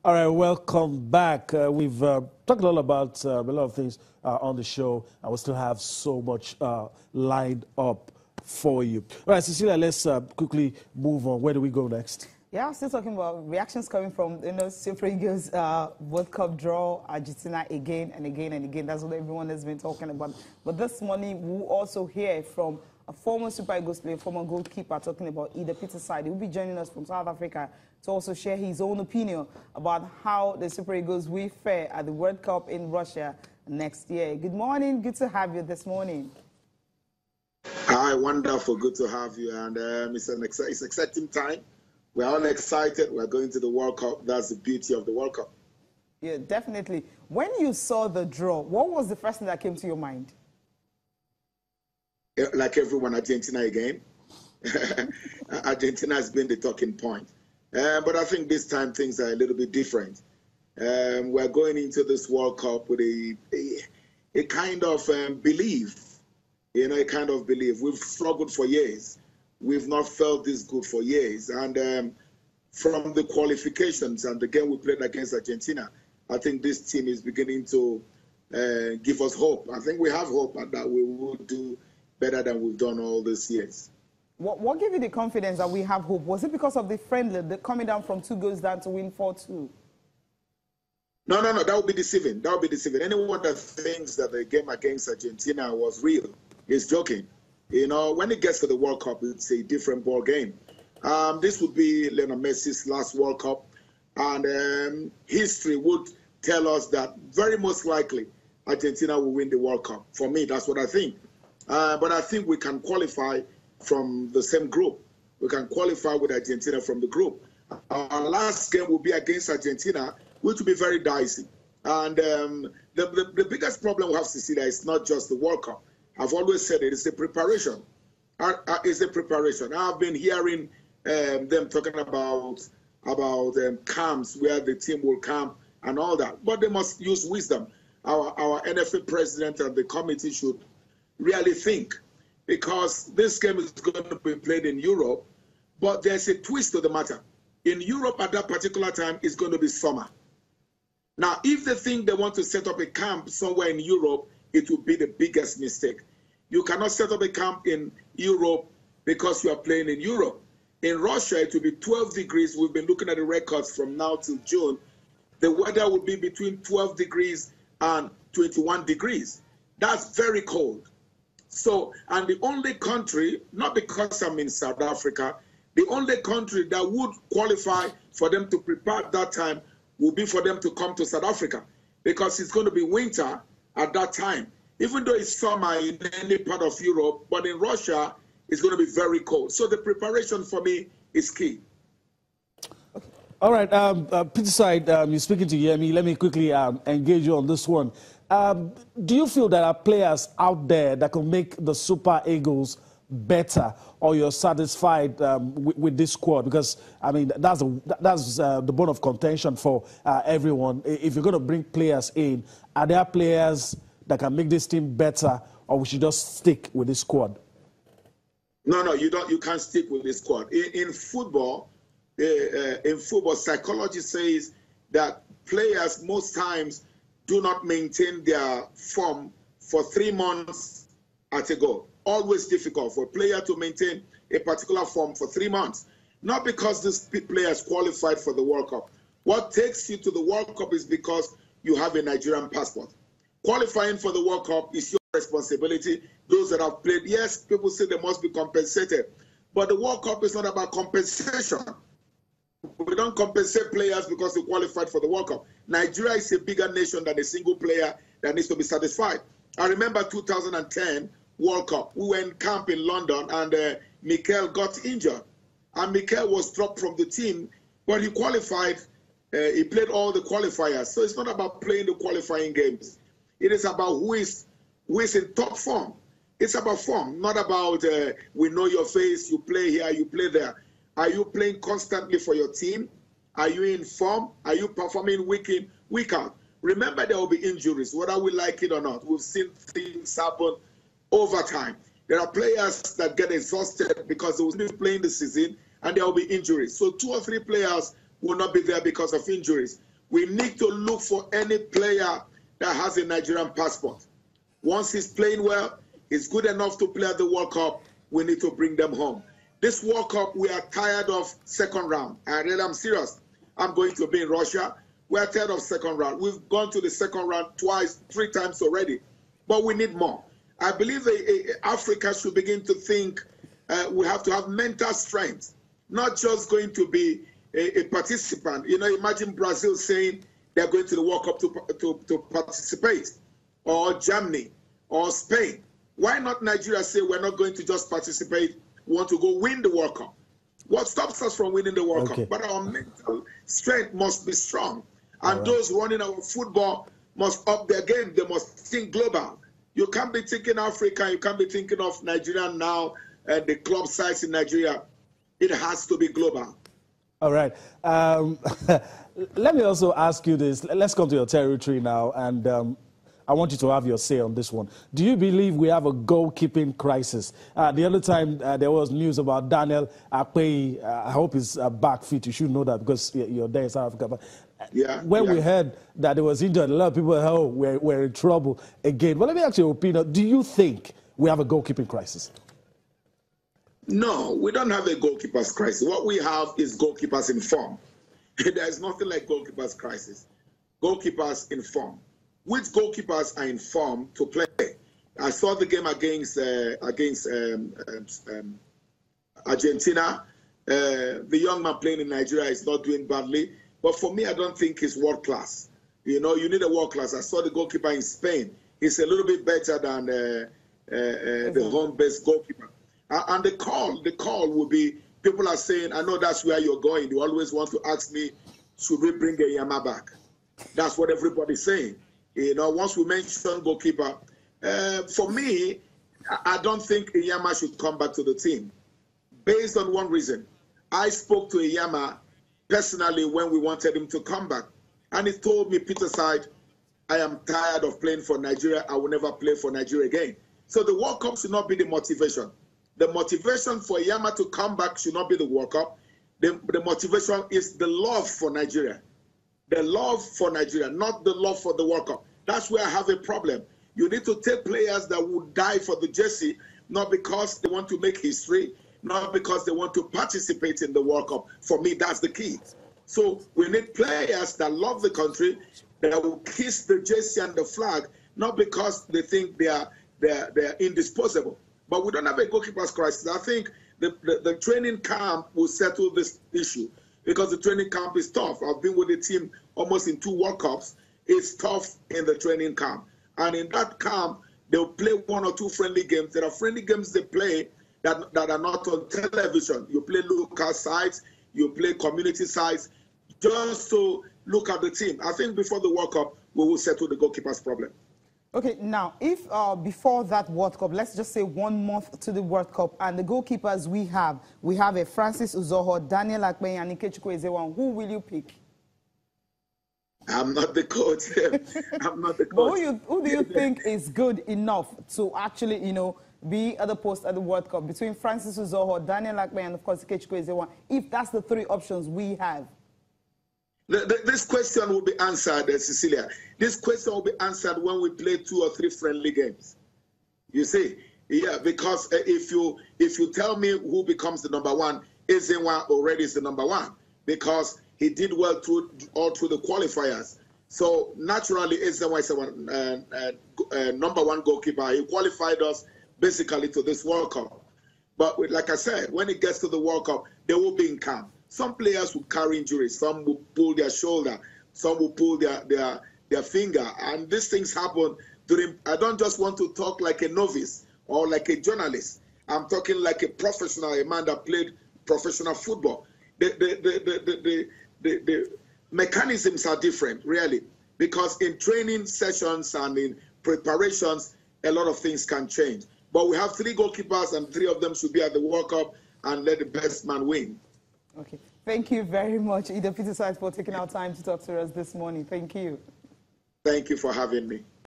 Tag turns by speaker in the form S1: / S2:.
S1: All right, welcome back. We've talked a lot about a lot of things on the show, and we still have so much lined up for you. All right, Cecilia, let's quickly move on. Where do we go next?
S2: Yeah, I'm still talking about reactions coming from, Super Eagles World Cup draw, Argentina again and again and again. That's what everyone has been talking about. But this morning, we'll also hear from a former Super Eagles player, former goalkeeper, talking about Idah. He will be joining us from South Africa to also share his own opinion about how the Super Eagles will fare at the World Cup in Russia next year. Good morning. Good to have you this morning.
S3: Hi, wonderful. Good to have you. And it's an exciting time. We're all excited. We're going to the World Cup. That's the beauty of the World Cup.
S2: Yeah, definitely. When you saw the draw, what was the first thing that came to your mind?
S3: Like everyone, Argentina again. Argentina has been the talking point. But I think this time things are a little bit different. We're going into this World Cup with a kind of belief, a kind of belief. We've struggled for years. We've not felt this good for years. And from the qualifications and the game we played against Argentina, I think this team is beginning to give us hope. I think we have hope that we will do better than we've done all these years.
S2: What gave you the confidence that we have hope? Was it because of the friendly, coming down from 2 goals down to win 4-2?
S3: No. That would be deceiving. That would be deceiving. Anyone that thinks that the game against Argentina was real is joking. When it gets to the World Cup, it's a different ball game. This would be Lionel Messi's last World Cup, and history would tell us that very most likely Argentina will win the World Cup. For me, that's what I think. But I think we can qualify from the same group. We can qualify with Argentina from the group. Our last game will be against Argentina, which will be very dicey. And the biggest problem we have, Cecilia, is not just the World Cup. I've always said it's the preparation. It's the preparation. I've been hearing them talking about camps where the team will camp and all that. But they must use wisdom. Our NFA president and the committee should really think, because this game is going to be played in Europe, but there's a twist to the matter. In Europe at that particular time, it's going to be summer. Now, if they think they want to set up a camp somewhere in Europe, it will be the biggest mistake. You cannot set up a camp in Europe because you are playing in Europe. In Russia, it will be 12 degrees. We've been looking at the records from now till June. The weather will be between 12 degrees and 21 degrees. That's very cold. So, and the only country, not because I'm in South Africa, the only country that would qualify for them to prepare at that time would be for them to come to South Africa, because it's going to be winter at that time. Even though it's summer in any part of Europe, but in Russia, it's going to be very cold. So the preparation for me is key.
S1: All right, Peter side, you're speaking to Yemi. Let me quickly engage you on this one. Do you feel there are players out there that can make the Super Eagles better, or you're satisfied with this squad? Because, I mean, that's the bone of contention for everyone. If you're going to bring players in, are there players that can make this team better, or we should just stick with this squad?
S3: No, you don't. You can't stick with this squad. In football, psychology says that players most times do not maintain their form for 3 months at a go. Always difficult for a player to maintain a particular form for 3 months. Not because this player is qualified for the World Cup. What takes you to the World Cup is because you have a Nigerian passport. Qualifying for the World Cup is your responsibility. Those that have played, yes, people say they must be compensated. But the World Cup is not about compensation. We don't compensate players because they qualified for the World Cup. Nigeria is a bigger nation than a single player that needs to be satisfied. I remember 2010 World Cup. We were in camp in London, and Mikel got injured. And Mikel was dropped from the team, but he qualified. He played all the qualifiers. So it's not about playing the qualifying games. It is about who is in top form. It's about form, not about we know your face, you play here, you play there. Are you playing constantly for your team? Are you in form? Are you performing week in, week out? Remember, there will be injuries, whether we like it or not. We've seen things happen over time. There are players that get exhausted because they will be playing the season, and there will be injuries. So 2 or 3 players will not be there because of injuries. We need to look for any player that has a Nigerian passport. Once he's playing well, he's good enough to play at the World Cup, we need to bring them home. This World Cup, we are tired of second round. I'm serious. I'm going to be in Russia. We are tired of second round. We've gone to the second round twice, 3 times already, but we need more. I believe Africa should begin to think we have to have mental strength, not just going to be a participant. You know, imagine Brazil saying they're going to the World Cup to participate, or Germany, or Spain. Why not Nigeria say we're not going to just participate, we want to go win the World Cup? What stops us from winning the World Cup? But our mental strength must be strong. And those running our football must up their game. They must think global. You can't be thinking Africa, you can't be thinking of Nigeria now, and the club size in Nigeria. It has to be global.
S1: All right. Let me also ask you this. Let's come to your territory now, and I want you to have your say on this one. Do you believe we have a goalkeeping crisis? The other time there was news about Daniel Akpeyi. I hope he's back fit. You should know that because you're there in South Africa. But when we heard that he was injured, a lot of people said, oh, we're in trouble again. But let me ask your opinion. Do you think we have a goalkeeping crisis?
S3: No, we don't have a goalkeeper's crisis. What we have is goalkeepers in form. There's nothing like goalkeepers' crisis. Goalkeepers in form. Which goalkeepers are in form to play? I saw the game against Argentina. The young man playing in Nigeria is not doing badly. But for me, I don't think he's world class. You know, you need a world class. I saw the goalkeeper in Spain. He's a little bit better than the home-based goalkeeper. And the call will be, people are saying, I know that's where you're going. You always want to ask me, should we bring Yama back? That's what everybody's saying. You know, once we mention goalkeeper, for me, I don't think Iyama should come back to the team. Based on one reason. I spoke to Iyama personally when we wanted him to come back. And he told me, Peter Side, I am tired of playing for Nigeria. I will never play for Nigeria again. So the World Cup should not be the motivation. The motivation for Iyama to come back should not be the World Cup. The motivation is the love for Nigeria. The love for Nigeria, not the love for the World Cup. That's where I have a problem. You need to take players that would die for the jersey, not because they want to make history, not because they want to participate in the World Cup. For me, that's the key. So we need players that love the country, that will kiss the jersey and the flag, not because they think they're indisposable. But we don't have a goalkeeper's crisis. I think the training camp will settle this issue because the training camp is tough. I've been with the team almost in 2 World Cups. It's tough in the training camp. And in that camp, they'll play 1 or 2 friendly games. There are friendly games they play that are not on television. You play local sides, you play community sides, just to look at the team. I think before the World Cup, we will settle the goalkeeper's problem.
S2: Okay, now, if before that World Cup, let's just say 1 month to the World Cup, and the goalkeepers we have a Francis Uzoho, Daniel Akpeyi, and Ikechukwu Ezewan, who will you pick?
S3: I'm not the coach. I'm not the coach.
S2: But who do you think is good enough to actually, you know, be at the post at the World Cup between Francis Uzoho, Daniel Akpeyi, and of course Ikechukwu Ezewan, if that's the 3 options we have?
S3: This question will be answered, Cecilia. This question will be answered when we play 2 or 3 friendly games. You see, yeah, because if you tell me who becomes the #1, Ezewan already is the #1 because he did well all through the qualifiers. So naturally, Ezewan is a #1 goalkeeper. He qualified us basically to this World Cup. But like I said, when it gets to the World Cup, they will be in camp. Some players will carry injuries. Some will pull their shoulder. Some will pull their finger. And these things happen during. I don't just want to talk like a novice or like a journalist. I'm talking like a professional, a man that played professional football. The mechanisms are different, really, because in training sessions and in preparations, a lot of things can change. But we have 3 goalkeepers, and 3 of them should be at the World Cup, and let the best man win.
S2: Okay. Thank you very much, Idah Peter, for taking our time to talk to us this morning. Thank you.
S3: Thank you for having me.